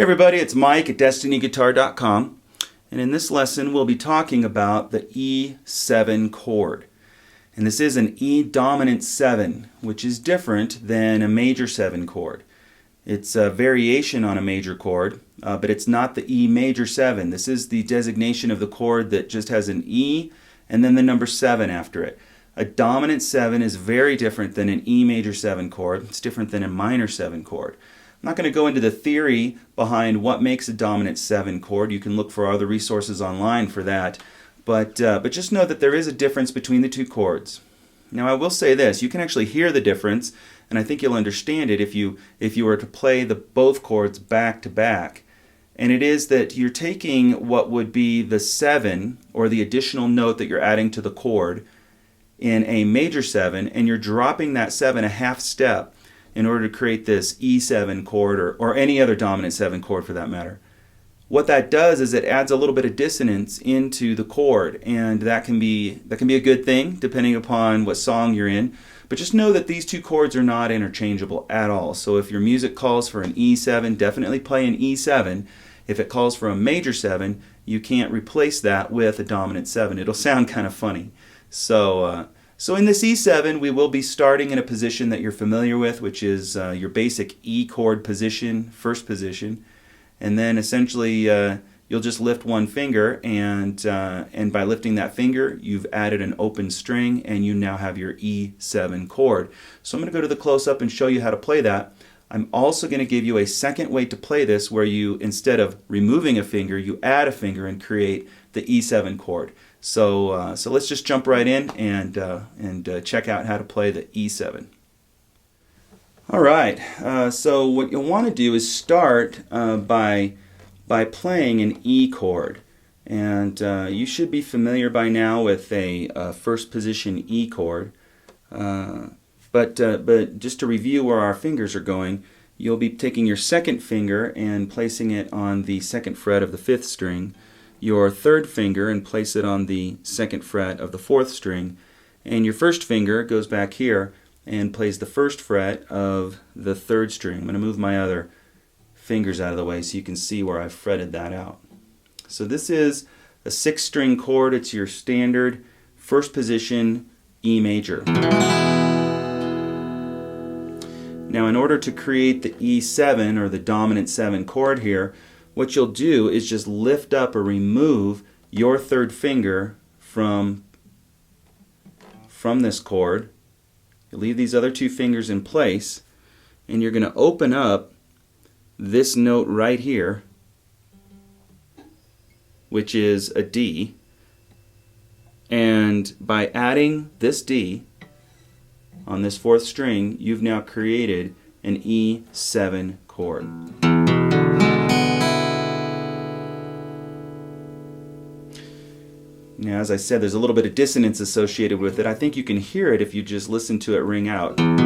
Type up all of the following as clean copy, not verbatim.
everybody, it's Mike at DestinyGuitar.com, and in this lesson we'll be talking about the E7 chord. And this is an E dominant 7, which is different than a major 7 chord. It's a variation on a major chord, but it's not the E major 7. This is the designation of the chord that just has an E and then the number 7 after it. A dominant 7 is very different than an E major 7 chord. It's different than a minor 7 chord. I'm not going to go into the theory behind what makes a dominant 7 chord. You can look for other resources online for that. But just know that there is a difference between the two chords. Now I will say this, you can actually hear the difference, and I think you'll understand it if you were to play both chords back to back. And it is that you're taking what would be the 7, or the additional note that you're adding to the chord, in a major 7, and you're dropping that 7 a half step in order to create this E7 chord, or any other dominant 7 chord for that matter. What that does is it adds a little bit of dissonance into the chord, and that can be a good thing depending upon what song you're in. But just know that these two chords are not interchangeable at all. So if your music calls for an E7, definitely play an E7. If it calls for a major 7, you can't replace that with a dominant 7. It'll sound kind of funny. So in this E7, we will be starting in a position that you're familiar with, which is your basic E chord position, first position. And then essentially you'll just lift one finger, and by lifting that finger, you've added an open string, and you now have your E7 chord. So I'm going to go to the close-up and show you how to play that. I'm also going to give you a second way to play this, where you, instead of removing a finger, you add a finger and create the E7 chord. So let's just jump right in and check out how to play the E7. All right. So what you'll want to do is start by playing an E chord, and you should be familiar by now with a first position E chord. But just to review where our fingers are going, you'll be taking your second finger and placing it on the second fret of the 5th string, your third finger and place it on the second fret of the 4th string, and your first finger goes back here and plays the first fret of the 3rd string. I'm going to move my other fingers out of the way so you can see where I've fretted that out. So this is a 6-string chord. It's your standard first position E major. Now in order to create the E7, or the dominant 7 chord here, what you'll do is just lift up or remove your third finger from this chord. You leave these other two fingers in place, and you're going to open up this note right here, which is a D. And by adding this D on this 4th string, you've now created an E7 chord. Now, as I said, there's a little bit of dissonance associated with it. I think you can hear it if you just listen to it ring out. And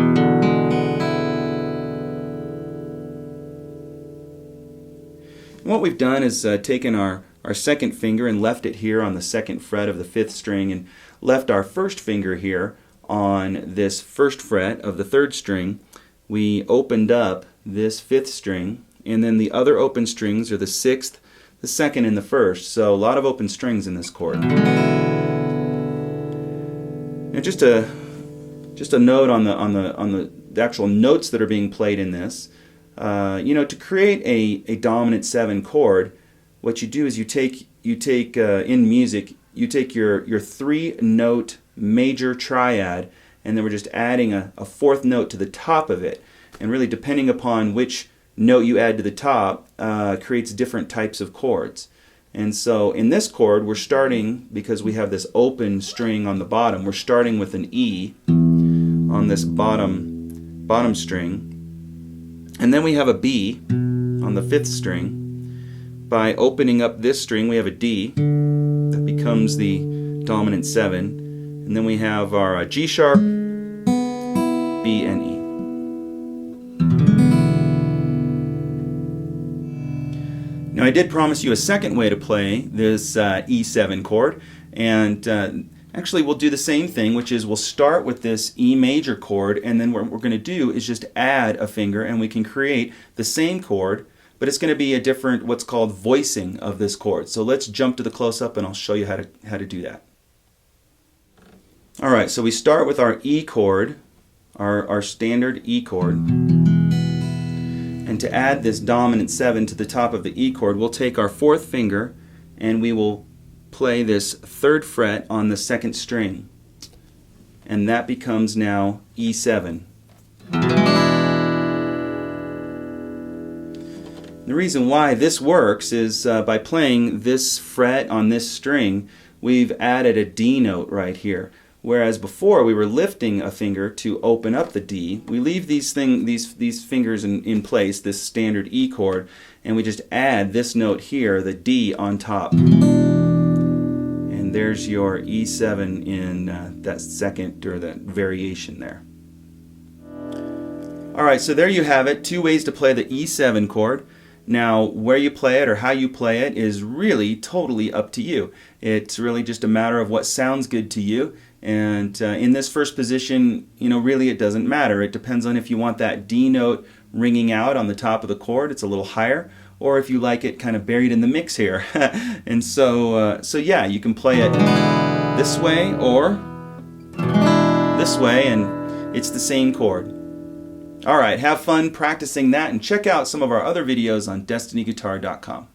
what we've done is taken our second finger and left it here on the second fret of the 5th string, and left our first finger here on this first fret of the 3rd string. We opened up this 5th string, and then the other open strings are the 6th, the 2nd, and the 1st. So a lot of open strings in this chord. Now just a note on the actual notes that are being played in this. To create a dominant 7 chord, what you do is you take in music, you take your 3-note major triad, and then we're just adding a 4th note to the top of it. And really, depending upon which note you add to the top, creates different types of chords. And so in this chord, we're starting, because we have this open string on the bottom, we're starting with an E on this bottom string, and then we have a B on the 5th string. By opening up this string, we have a D that becomes the dominant 7, and then we have our G sharp, B, and E. Now I did promise you a second way to play this E7 chord, and actually we'll do the same thing, which is we'll start with this E major chord, and then what we're going to do is just add a finger, and we can create the same chord but it's going to be a different, what's called voicing of this chord. So let's jump to the close-up and I'll show you how to do that. Alright, so we start with our E chord, our standard E chord. And to add this dominant 7 to the top of the E chord, we'll take our 4th finger and we will play this 3rd fret on the 2nd string. And that becomes now E7. The reason why this works is by playing this fret on this string, we've added a D note right here. Whereas before we were lifting a finger to open up the D, we leave these fingers in place, this standard E chord, and we just add this note here, the D, on top. And there's your E7 in that second, or that variation there. Alright, so there you have it, 2 ways to play the E7 chord. Now, where you play it or how you play it is really totally up to you. It's really just a matter of what sounds good to you. And in this first position, really it doesn't matter. It depends on if you want that D note ringing out on the top of the chord, it's a little higher, or if you like it kind of buried in the mix here. And so yeah, you can play it this way or this way, and it's the same chord. Alright, have fun practicing that, and check out some of our other videos on destinyguitar.com.